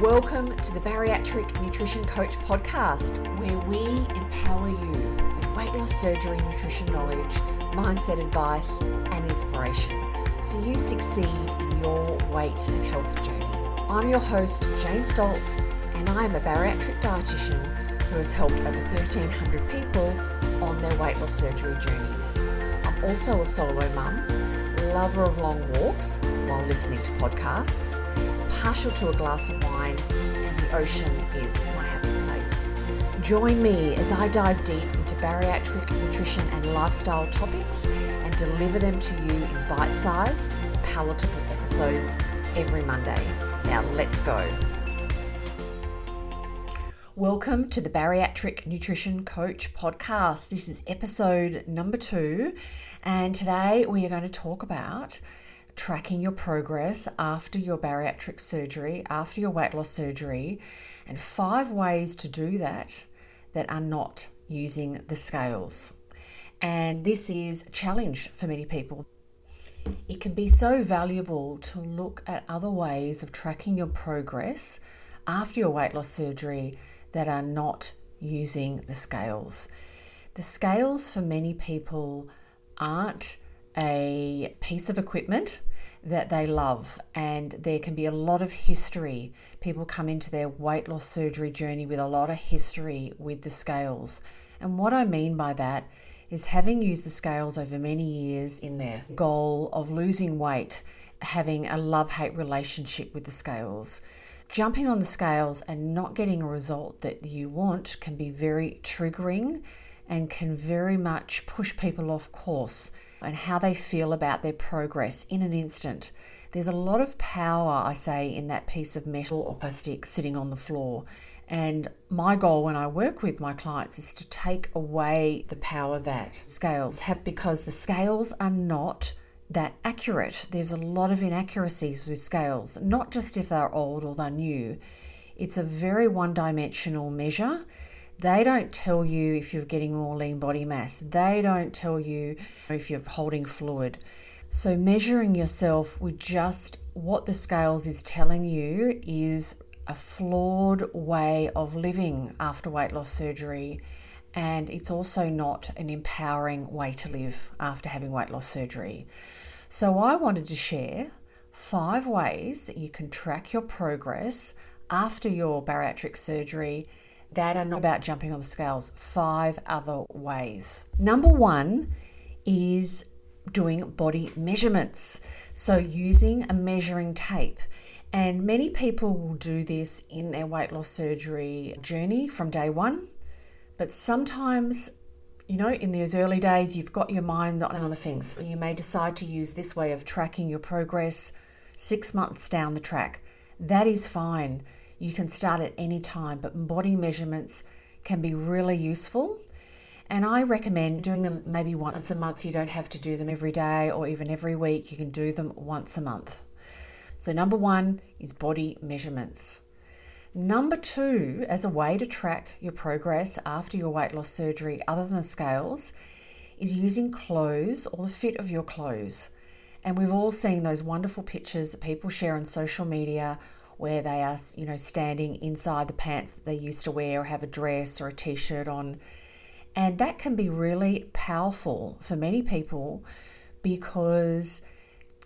Welcome to the Bariatric Nutrition Coach podcast, where we empower you with weight loss surgery, nutrition knowledge, mindset advice, and inspiration so you succeed in your weight and health journey. I'm your host, Jane Stoltz, and I am a bariatric dietitian who has helped over 1,300 people on their weight loss surgery journeys. I'm also a solo mum, lover of long walks while listening to podcasts, partial to a glass of wine, and the ocean is my happy place. Join me as I dive deep into bariatric nutrition and lifestyle topics and deliver them to you in bite-sized, palatable episodes every Monday. Now let's go. Welcome to the Bariatric Nutrition Coach podcast. This is episode number 2, and today we are going to talk about tracking your progress after your bariatric surgery, after your weight loss surgery, and 5 ways to do that are not using the scales. And this is a challenge for many people. It can be so valuable to look at other ways of tracking your progress after your weight loss surgery that are not using the scales. The scales for many people aren't a piece of equipment that they love, and there can be a lot of history. People come into their weight loss surgery journey with a lot of history with the scales. And what I mean by that is having used the scales over many years in their goal of losing weight, having a love-hate relationship with the scales. Jumping on the scales and not getting a result that you want can be very triggering and can very much push people off course and how they feel about their progress in an instant. There's a lot of power, I say, in that piece of metal or plastic sitting on the floor. And my goal when I work with my clients is to take away the power that scales have, because the scales are not that accurate. There's a lot of inaccuracies with scales, not just if they're old or they're new. It's a very one-dimensional measure. They don't tell you if you're getting more lean body mass. They don't tell you if you're holding fluid. So measuring yourself with just what the scales is telling you is a flawed way of living after weight loss surgery. And it's also not an empowering way to live after having weight loss surgery. So I wanted to share 5 ways that you can track your progress after your bariatric surgery that are not about jumping on the scales. 5 other ways. Number 1 is doing body measurements. So using a measuring tape. And many people will do this in their weight loss surgery journey from day 1. But sometimes, in those early days, you've got your mind on other things. You may decide to use this way of tracking your progress 6 months down the track. That is fine. You can start at any time, but body measurements can be really useful. And I recommend doing them maybe once a month. You don't have to do them every day or even every week. You can do them once a month. So number 1 is body measurements. Number 2, as a way to track your progress after your weight loss surgery, other than the scales, is using clothes or the fit of your clothes. And we've all seen those wonderful pictures that people share on social media where they are, standing inside the pants that they used to wear, or have a dress or a t-shirt on. And that can be really powerful for many people, because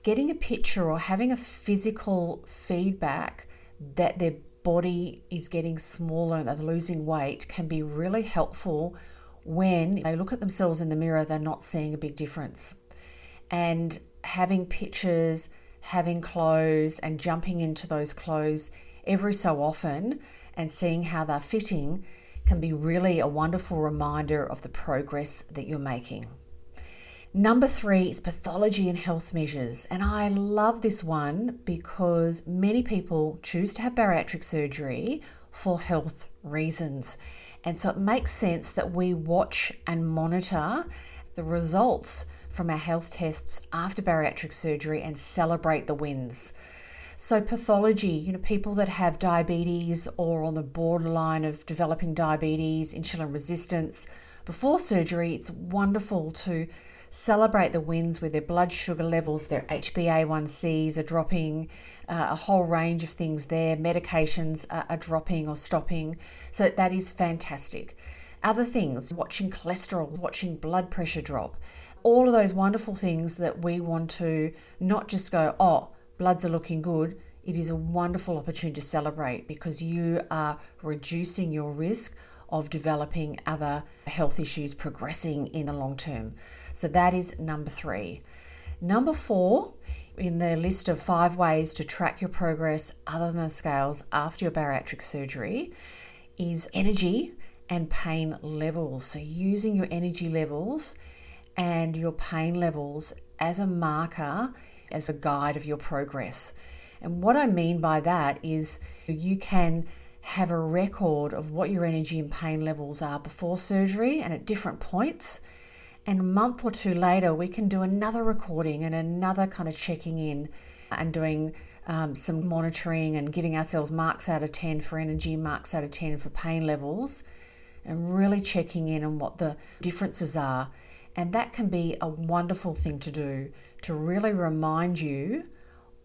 getting a picture or having a physical feedback that their body is getting smaller and they're losing weight can be really helpful when they look at themselves in the mirror, they're not seeing a big difference. And having pictures, having clothes and jumping into those clothes every so often and seeing how they're fitting can be really a wonderful reminder of the progress that you're making. Number 3 is pathology and health measures. And I love this one because many people choose to have bariatric surgery for health reasons. And so it makes sense that we watch and monitor the results from our health tests after bariatric surgery and celebrate the wins. So pathology, people that have diabetes or on the borderline of developing diabetes, insulin resistance, before surgery, it's wonderful to celebrate the wins where their blood sugar levels, their HbA1cs are dropping, a whole range of things there. Medications are dropping or stopping. So that is fantastic. Other things, watching cholesterol, watching blood pressure drop, all of those wonderful things that we want to not just go, oh, bloods are looking good. It is a wonderful opportunity to celebrate because you are reducing your risk of developing other health issues progressing in the long term. So that is number 3. Number 4 in the list of 5 ways to track your progress other than the scales after your bariatric surgery is energy and pain levels. So using your energy levels and your pain levels as a marker, as a guide of your progress. And what I mean by that is you can have a record of what your energy and pain levels are before surgery and at different points. And a month or 2 later, we can do another recording and another kind of checking in and doing some monitoring and giving ourselves marks out of 10 for energy, marks out of 10 for pain levels, and really checking in on what the differences are. And that can be a wonderful thing to do to really remind you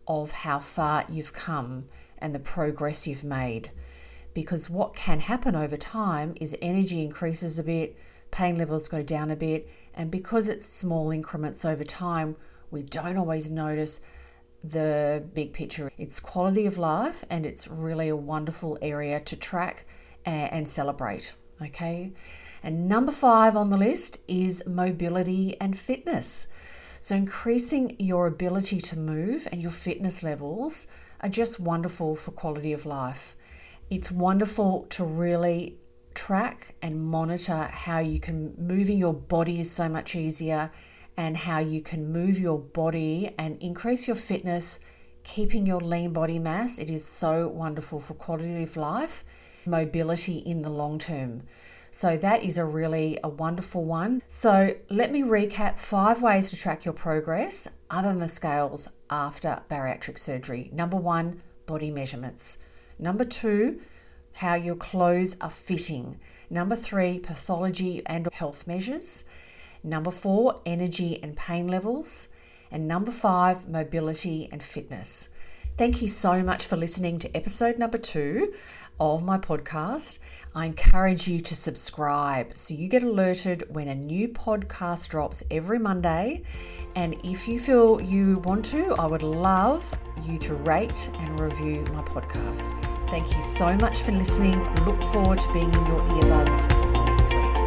of how far you've come and the progress you've made. Because what can happen over time is energy increases a bit, pain levels go down a bit, and because it's small increments over time, we don't always notice the big picture. It's quality of life, and it's really a wonderful area to track and celebrate. Okay. And number 5 on the list is mobility and fitness. So increasing your ability to move and your fitness levels are just wonderful for quality of life. It's wonderful to really track and monitor how you can moving your body is so much easier, and how you can move your body and increase your fitness, keeping your lean body mass. It is so wonderful for quality of life, mobility in the long term. So that is a wonderful one. So let me recap 5 ways to track your progress other than the scales after bariatric surgery. Number 1, body measurements. Number 2, how your clothes are fitting. Number 3, pathology and health measures. Number 4, energy and pain levels. And number 5, mobility and fitness. Thank you so much for listening to episode number 2 of my podcast. I encourage you to subscribe so you get alerted when a new podcast drops every Monday. And if you feel you want to, I would love you to rate and review my podcast. Thank you so much for listening. Look forward to being in your earbuds next week.